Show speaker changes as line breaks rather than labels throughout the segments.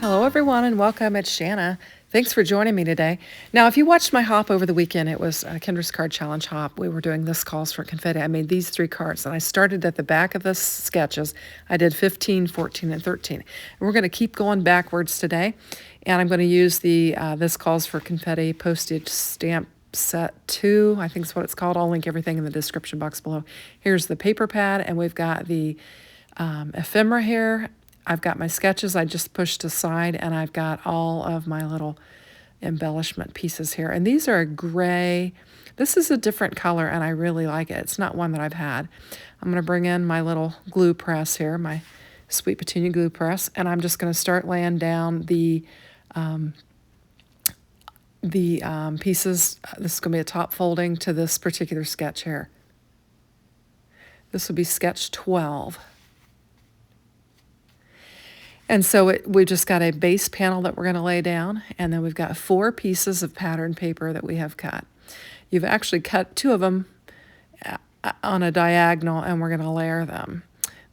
Hello, everyone, and welcome. It's Shanna. Thanks for joining me today. Now, if you watched my hop over the weekend, it was a Kinder's Card Challenge hop. We were doing this calls for confetti. I made these 3 cards, and I started at the back of the sketches. I did 15, 14, and 13. And we're going to keep going backwards today, and I'm going to use the this calls for confetti postage stamp set 2, I think is what it's called. I'll link everything in the description box below. Here's the paper pad, and we've got the ephemera here. I've got my sketches I just pushed aside, and I've got all of my little embellishment pieces here. And these are a gray. This is a different color, and I really like it. It's not one that I've had. I'm going to bring in my little glue press here, my Sweet Petunia glue press, and I'm just going to start laying down the pieces. This is going to be a top folding to this particular sketch here. This will be sketch 12. And so we've just got a base panel that we're going to lay down, and then we've got 4 pieces of pattern paper that we have cut. You've actually cut 2 of them on a diagonal, and we're going to layer them.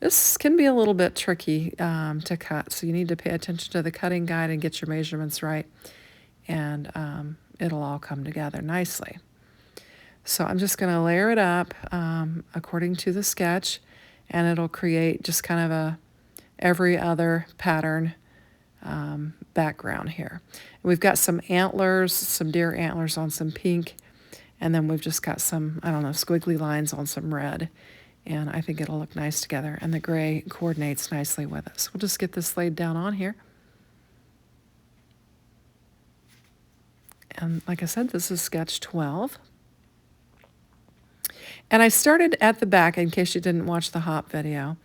This can be a little bit tricky to cut, so you need to pay attention to the cutting guide and get your measurements right, and it'll all come together nicely. So I'm just going to layer it up according to the sketch, and it'll create just kind of a every other pattern background here. We've got some antlers, some deer antlers on some pink, and then we've just got some, I don't know, squiggly lines on some red, and I think it'll look nice together, and the gray coordinates nicely with it. So we'll just get this laid down on here. And like I said, this is sketch 12. And I started at the back, in case you didn't watch the hop video.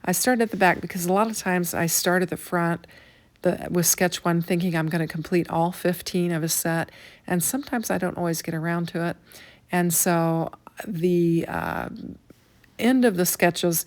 I started at the back because a lot of times I start at the front with sketch 1 thinking I'm going to complete all 15 of a set, and sometimes I don't always get around to it. And so the end of the sketches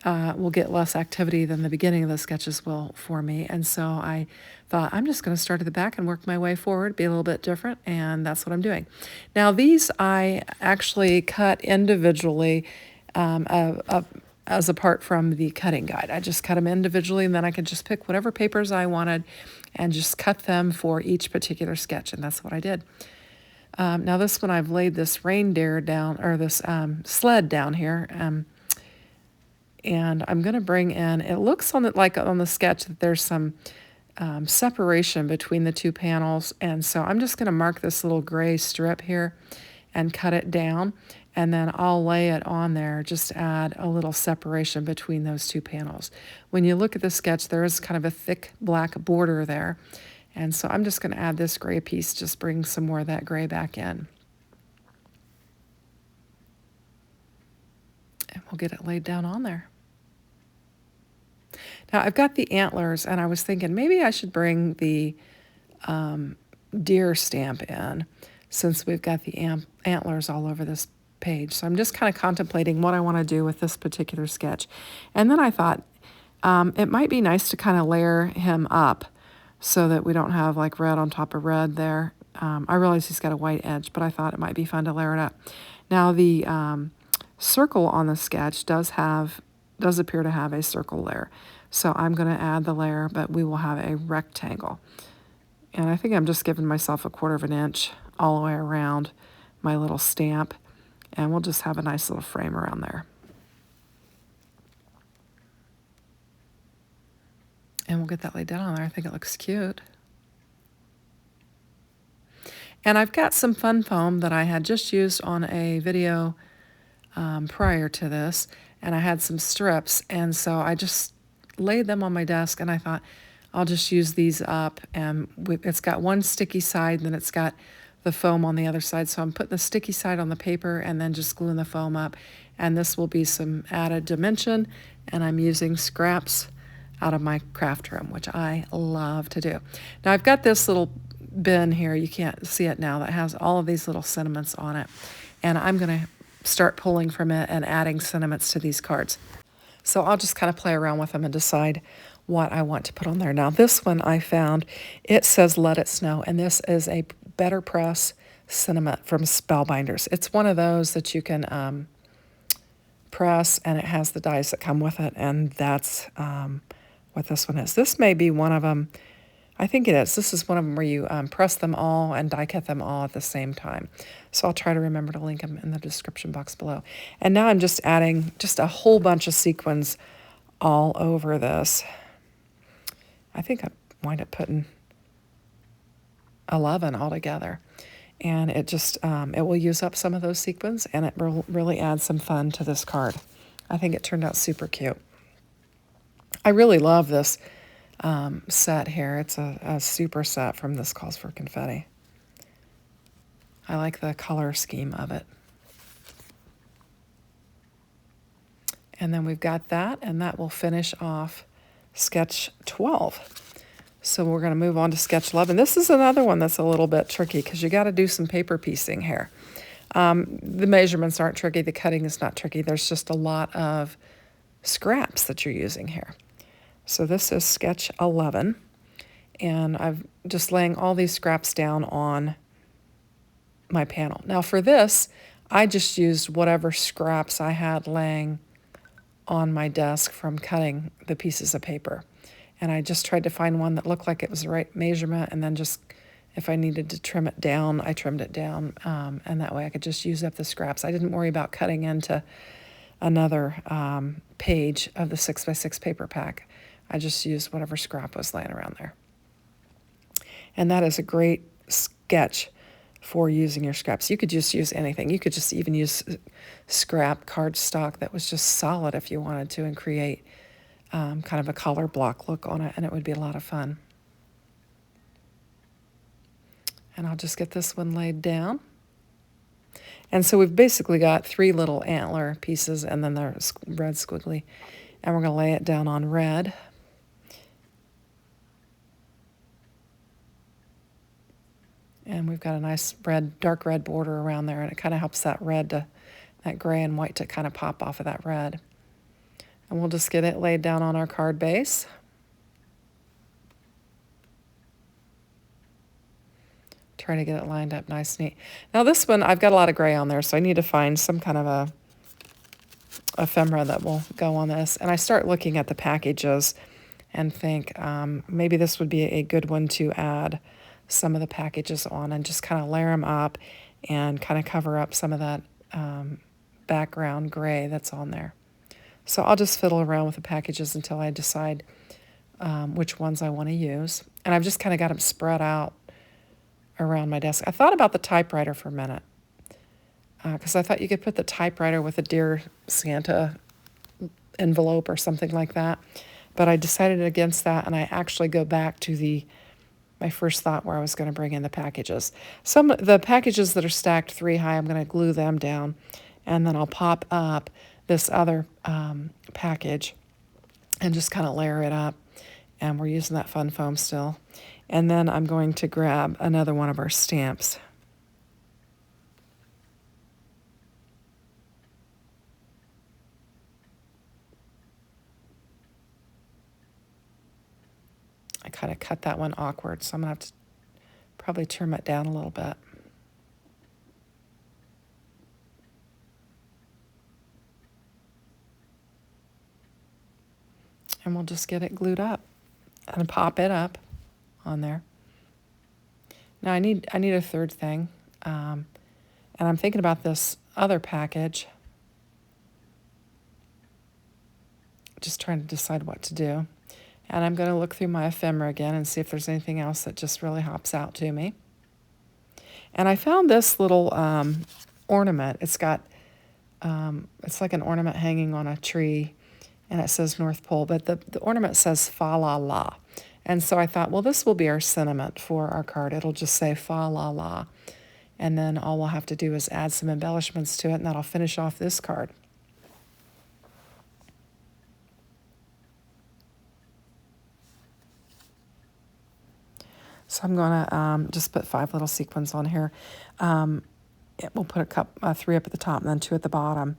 will get less activity than the beginning of the sketches will for me. And so I thought I'm just going to start at the back and work my way forward, be a little bit different, and that's what I'm doing. Now these I actually cut individually as apart from the cutting guide. I just cut them individually, and then I could just pick whatever papers I wanted and just cut them for each particular sketch, and that's what I did. Now this one I've laid this reindeer down, or this sled down here, and I'm going to bring in, it looks on the sketch that there's some separation between the 2 panels, and so I'm just going to mark this little gray strip here and cut it down, and then I'll lay it on there, just add a little separation between those 2 panels. When you look at the sketch, there is kind of a thick black border there, and so I'm just going to add this gray piece, just bring some more of that gray back in. And we'll get it laid down on there. Now I've got the antlers, and I was thinking maybe I should bring the deer stamp in, since we've got the antlers all over this page. So I'm just kind of contemplating what I want to do with this particular sketch. And then I thought it might be nice to kind of layer him up so that we don't have like red on top of red there. I realize he's got a white edge, but I thought it might be fun to layer it up. Now the circle on the sketch does appear to have a circle layer. So I'm going to add the layer, but we will have a rectangle. And I think I'm just giving myself 1/4 of an inch all the way around my little stamp, and we'll just have a nice little frame around there. And we'll get that laid down on there. I think it looks cute. And I've got some fun foam that I had just used on a video prior to this, and I had some strips, and so I just laid them on my desk, and I thought I'll just use these up, and it's got one sticky side, and then it's got the foam on the other side, so I'm putting the sticky side on the paper and then just gluing the foam up, and this will be some added dimension, and I'm using scraps out of my craft room, which I love to do. Now I've got this little bin here, you can't see it now, that has all of these little sentiments on it, and I'm going to start pulling from it and adding sentiments to these cards. So I'll just kind of play around with them and decide what I want to put on there. Now this one I found, it says Let It Snow, and this is a Better Press sentiment from Spellbinders. It's one of those that you can press, and it has the dies that come with it, and that's what this one is. This may be one of them. I think it is. This is one of them where you press them all and die cut them all at the same time. So I'll try to remember to link them in the description box below. And now I'm just adding just a whole bunch of sequins all over this. I think I wind up putting 11 altogether. And it just, it will use up some of those sequins, and it will really add some fun to this card. I think it turned out super cute. I really love this set here. It's a super set from This Calls for Confetti. I like the color scheme of it. And then we've got that, and that will finish off sketch 12. So we're going to move on to sketch 11. This is another one that's a little bit tricky because you got to do some paper piecing here. The measurements aren't tricky. The cutting is not tricky. There's just a lot of scraps that you're using here. So this is sketch 11, and I'm just laying all these scraps down on my panel. Now for this, I just used whatever scraps I had laying on my desk from cutting the pieces of paper. And I just tried to find one that looked like it was the right measurement, and then just, if I needed to trim it down, I trimmed it down, and that way I could just use up the scraps. I didn't worry about cutting into another page of the 6x6 paper pack. I just used whatever scrap was laying around there. And that is a great sketch for using your scraps. You could just use anything. You could just even use scrap cardstock that was just solid if you wanted to, and create kind of a color block look on it, and it would be a lot of fun. And I'll just get this one laid down. And so we've basically got 3 little antler pieces, and then the red squiggly. And we're going to lay it down on red. And we've got a nice red, dark red border around there, and it kind of helps that red to, that gray and white to kind of pop off of that red. And we'll just get it laid down on our card base. Try to get it lined up nice and neat. Now this one, I've got a lot of gray on there, so I need to find some kind of a ephemera that will go on this. And I start looking at the packages and think maybe this would be a good one to add some of the packages on, and just kind of layer them up and kind of cover up some of that background gray that's on there. So I'll just fiddle around with the packages until I decide which ones I want to use. And I've just kind of got them spread out around my desk. I thought about the typewriter for a minute, because I thought you could put the typewriter with a Dear Santa envelope or something like that. But I decided against that, and I actually go back to my first thought where I was going to bring in the packages. Some of the packages that are stacked 3 high, I'm going to glue them down, and then I'll pop up this other package and just kind of layer it up. And we're using that fun foam still. And then I'm going to grab another one of our stamps. I kind of cut that one awkward, so I'm going to have to probably trim it down a little bit. And we'll just get it glued up and pop it up on there. Now I need a third thing, and I'm thinking about this other package. Just trying to decide what to do. And I'm going to look through my ephemera again and see if there's anything else that just really hops out to me. And I found this little ornament. It's got, it's like an ornament hanging on a tree, and it says North Pole, but the ornament says fa la la. And so I thought, well, this will be our sentiment for our card. It'll just say fa la la. And then all we'll have to do is add some embellishments to it, and that'll finish off this card. So I'm going to just put 5 little sequins on here. We'll put 3 up at the top and then 2 at the bottom.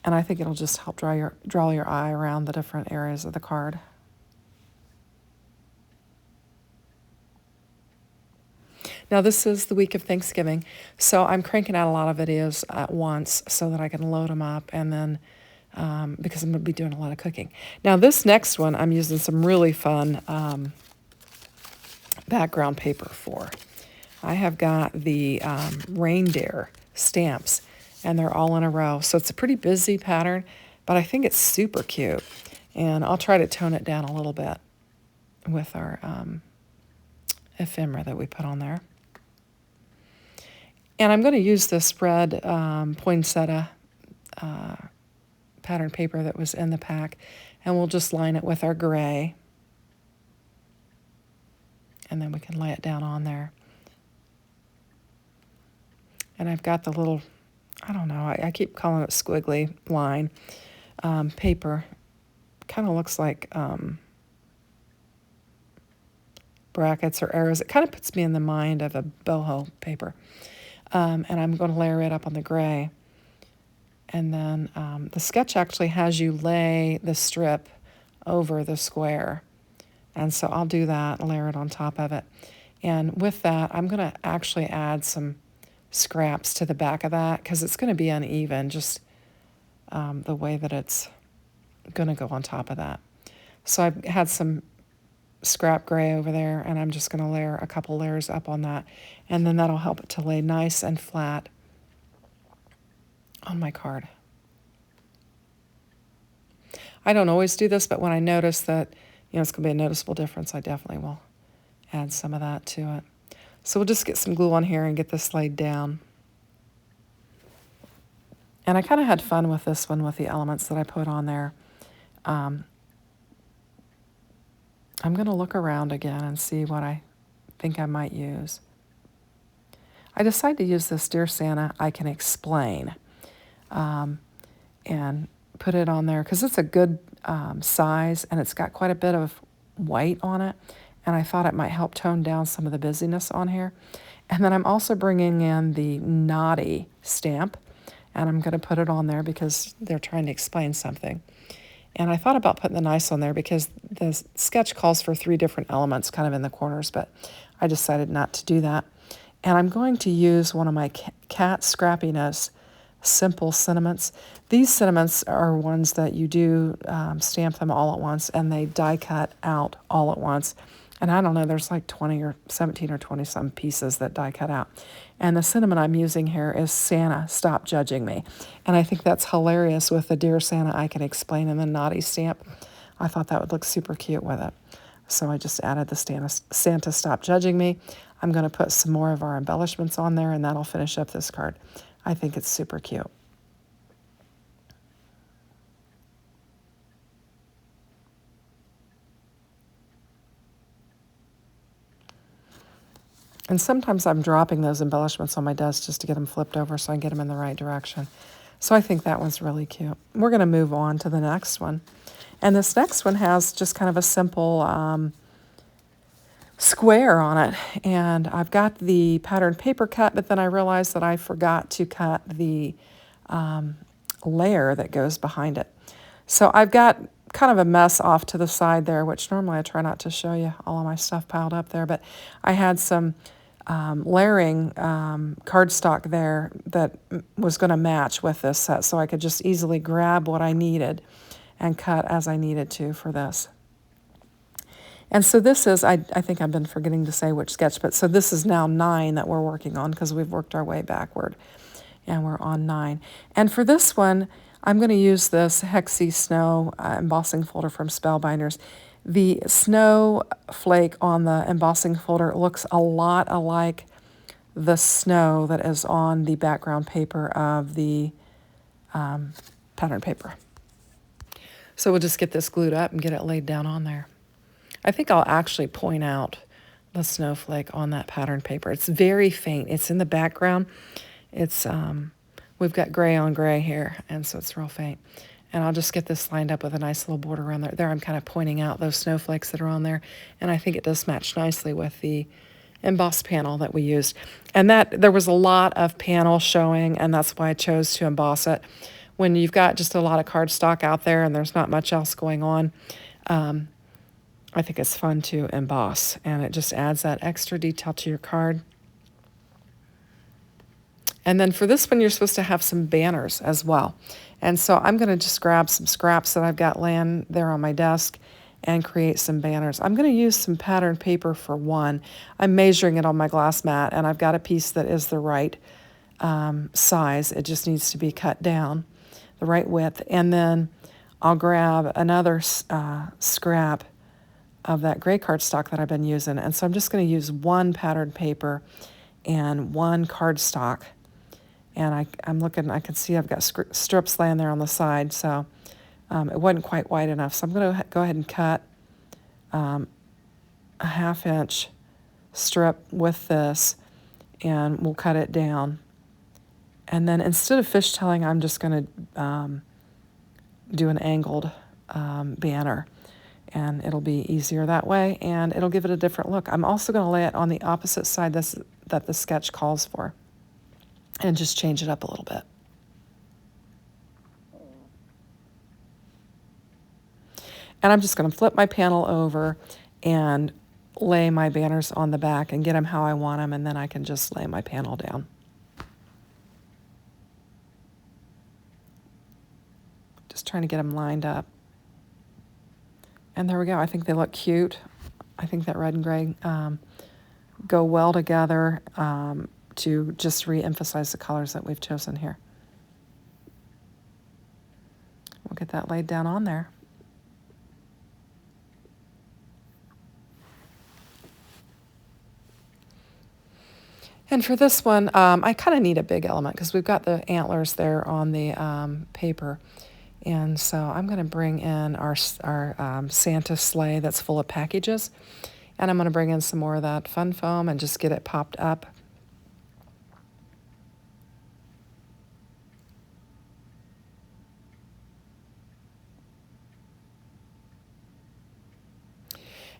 And I think it'll just help draw your eye around the different areas of the card. Now, this is the week of Thanksgiving, so I'm cranking out a lot of videos at once so that I can load them up and then because I'm going to be doing a lot of cooking. Now, this next one I'm using some really fun background paper for. I have got the reindeer stamps, and they're all in a row. So it's a pretty busy pattern, but I think it's super cute. And I'll try to tone it down a little bit with our ephemera that we put on there. And I'm going to use this red poinsettia pattern paper that was in the pack, and we'll just line it with our gray. And then we can lay it down on there. And I've got the little, I don't know, I keep calling it squiggly line paper. Kind of looks like brackets or arrows. It kind of puts me in the mind of a boho paper. And I'm going to layer it up on the gray. And then the sketch actually has you lay the strip over the square. And so I'll do that and layer it on top of it. And with that, I'm going to actually add some scraps to the back of that because it's going to be uneven, just the way that it's going to go on top of that. So I've had some scrap gray over there, and I'm just going to layer a couple layers up on that, and then that'll help it to lay nice and flat on my card. I don't always do this, but when I notice that it's going to be a noticeable difference, I definitely will add some of that to it. So we'll just get some glue on here and get this laid down. And I kind of had fun with this one with the elements that I put on there. I'm going to look around again and see what I think I might use. I decided to use this Dear Santa I Can Explain and put it on there because it's a good size and it's got quite a bit of white on it. And I thought it might help tone down some of the busyness on here. And then I'm also bringing in the naughty stamp, and I'm going to put it on there because they're trying to explain something. And I thought about putting the nice on there because the sketch calls for 3 different elements kind of in the corners, but I decided not to do that. And I'm going to use one of my cat scrappiness simple sentiments. These sentiments are ones that you do stamp them all at once, and they die cut out all at once. And I don't know, there's like 20 or 17 or 20 some pieces that die cut out. And the sentiment I'm using here is Santa, stop judging me. And I think that's hilarious with the Dear Santa I Can Explain and the naughty stamp. I thought that would look super cute with it. So I just added the Santa stop judging me. I'm going to put some more of our embellishments on there, and that'll finish up this card. I think it's super cute. And sometimes I'm dropping those embellishments on my desk just to get them flipped over so I can get them in the right direction. So I think that one's really cute. We're going to move on to the next one. And this next one has just kind of a simple square on it. And I've got the pattern paper cut, but then I realized that I forgot to cut the layer that goes behind it. So I've got kind of a mess off to the side there, which normally I try not to show you all of my stuff piled up there, but I had some layering cardstock there that was going to match with this set, so I could just easily grab what I needed and cut as I needed to for this. And so this is, I think I've been forgetting to say which sketch, but so this is now 9 that we're working on because we've worked our way backward, and we're on 9. And for this one, I'm going to use this Hexie Snow embossing folder from Spellbinders. The snowflake on the embossing folder looks a lot alike the snow that is on the background paper of the pattern paper. So we'll just get this glued up and get it laid down on there. I think I'll actually point out the snowflake on that pattern paper. It's very faint. It's in the background. It's we've got gray on gray here, and so it's real faint. And I'll just get this lined up with a nice little border around there. There I'm kind of pointing out those snowflakes that are on there, and I think it does match nicely with the embossed panel that we used. And that there was a lot of panel showing, and that's why I chose to emboss it. When you've got just a lot of cardstock out there and there's not much else going on, I think it's fun to emboss, and it just adds that extra detail to your card. And then for this one, you're supposed to have some banners as well. And so I'm going to just grab some scraps that I've got laying there on my desk and create some banners. I'm going to use some pattern paper for one. I'm measuring it on my glass mat, and I've got a piece that is the right size. It just needs to be cut down, the right width. And then I'll grab another scrap of that gray cardstock that I've been using. And so I'm just going to use one pattern paper and one cardstock. And I'm looking, I can see I've got strips laying there on the side, so it wasn't quite wide enough. So I'm going to go ahead and cut a 1/2 inch strip with this, and we'll cut it down. And then instead of fishtailing, I'm just going to do an angled banner, and it'll be easier that way, and it'll give it a different look. I'm also going to lay it on the opposite side that the sketch calls for, and just change it up a little bit. And I'm just going to flip my panel over and lay my banners on the back and get them how I want them, and then I can just lay my panel down. Just trying to get them lined up. And there we go. I think they look cute. I think that red and gray go well together to just re-emphasize the colors that we've chosen here. We'll get that laid down on there. And for this one, I kind of need a big element because we've got the antlers there on the paper. And so I'm going to bring in our Santa sleigh that's full of packages. And I'm going to bring in some more of that fun foam and just get it popped up.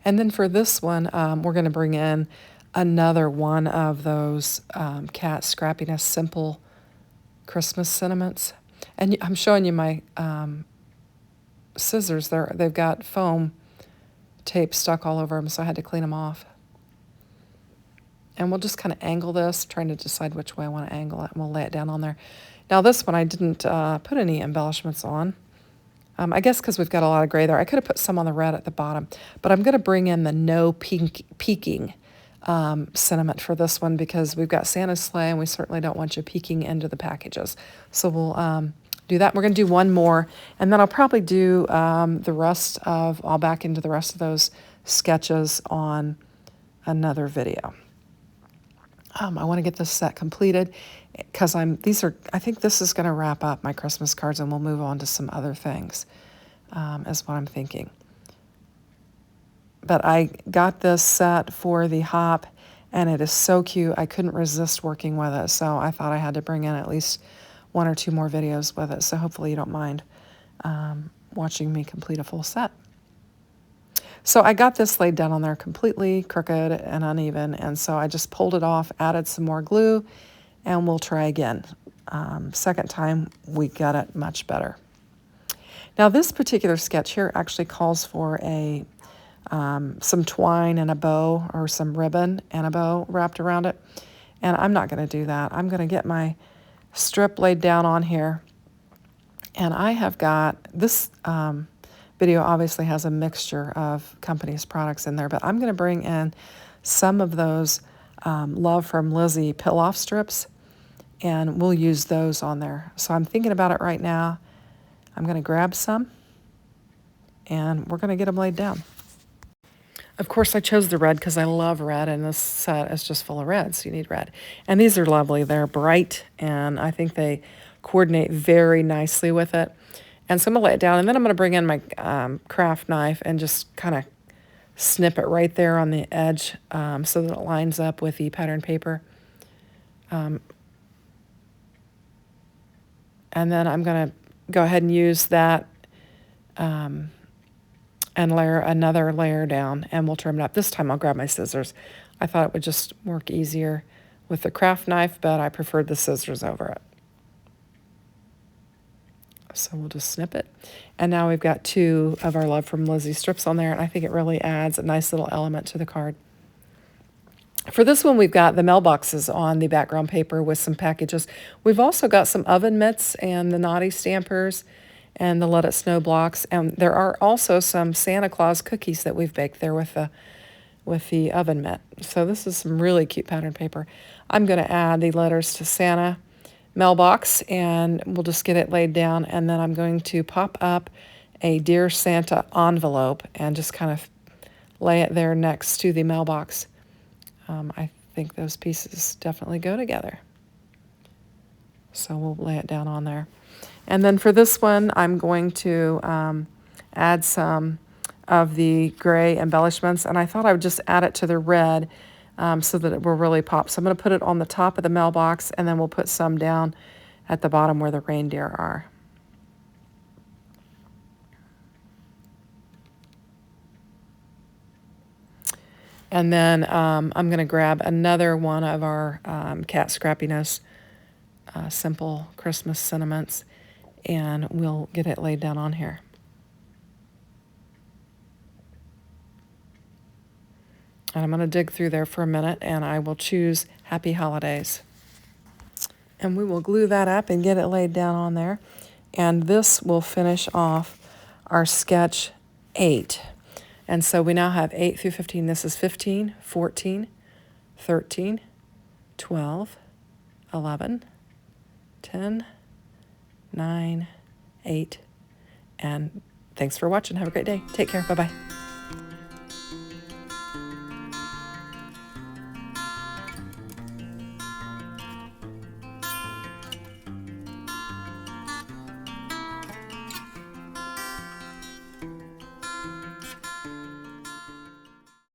And then for this one, we're going to bring in another one of those Cat Scrappiness Simple Christmas sentiments. And I'm showing you my scissors. They've got foam tape stuck all over them, so I had to clean them off. And we'll just kind of angle this, trying to decide which way I want to angle it, and we'll lay it down on there. Now this one I didn't put any embellishments on. I guess because we've got a lot of gray there. I could have put some on the red at the bottom, but I'm going to bring in the no peeking sentiment for this one because we've got Santa's sleigh and we certainly don't want you peeking into the packages. So we'll do that. We're going to do one more, and then I'll probably do I'll back into the rest of those sketches on another video. I want to get this set completed because I think this is going to wrap up my Christmas cards, and we'll move on to some other things, is what I'm thinking. But I got this set for the hop, and it is so cute. I couldn't resist working with it, so I thought I had to bring in at least 1 or 2 more videos with it. So hopefully you don't mind watching me complete a full set. So I got this laid down on there completely crooked and uneven, and so I just pulled it off, added some more glue, and we'll try again. Second time, we got it much better. Now this particular sketch here actually calls for some twine and a bow, or some ribbon and a bow wrapped around it, and I'm not going to do that. I'm going to get my strip laid down on here, and I have got this video obviously has a mixture of companies' products in there, but I'm going to bring in some of those Love from Lizzie pill-off strips, and we'll use those on there. So I'm thinking about it right now. I'm going to grab some, and we're going to get them laid down. Of course, I chose the red because I love red, and this set is just full of red, so you need red. And these are lovely. They're bright, and I think they coordinate very nicely with it. And so I'm going to lay it down, and then I'm going to bring in my craft knife and just kind of snip it right there on the edge so that it lines up with the pattern paper. And then I'm going to go ahead and use that and layer another layer down, and we'll trim it up. This time I'll grab my scissors. I thought it would just work easier with the craft knife, but I preferred the scissors over it. So we'll just snip it. And now we've got 2 of our Love from Lizzie strips on there, and I think it really adds a nice little element to the card. For this one, we've got the mailboxes on the background paper with some packages. We've also got some oven mitts and the naughty stampers and the Let It Snow blocks. And there are also some Santa Claus cookies that we've baked there with the oven mitt. So this is some really cute pattern paper. I'm going to add the letters to Santa mailbox, and we'll just get it laid down. And then I'm going to pop up a Dear Santa envelope and just kind of lay it there next to the mailbox. I think those pieces definitely go together. So we'll lay it down on there. And then for this one, I'm going to add some of the gray embellishments. And I thought I would just add it to the red so that it will really pop. So I'm going to put it on the top of the mailbox, and then we'll put some down at the bottom where the reindeer are. And then I'm going to grab another one of our Cat Scrappiness simple Christmas sentiments, and we'll get it laid down on here. And I'm going to dig through there for a minute, and I will choose Happy Holidays. And we will glue that up and get it laid down on there. And this will finish off our sketch 8. And so we now have 8 through 15. This is 15, 14, 13, 12, 11, 10, 9, 8, and thanks for watching. Have a great day. Take care. Bye-bye.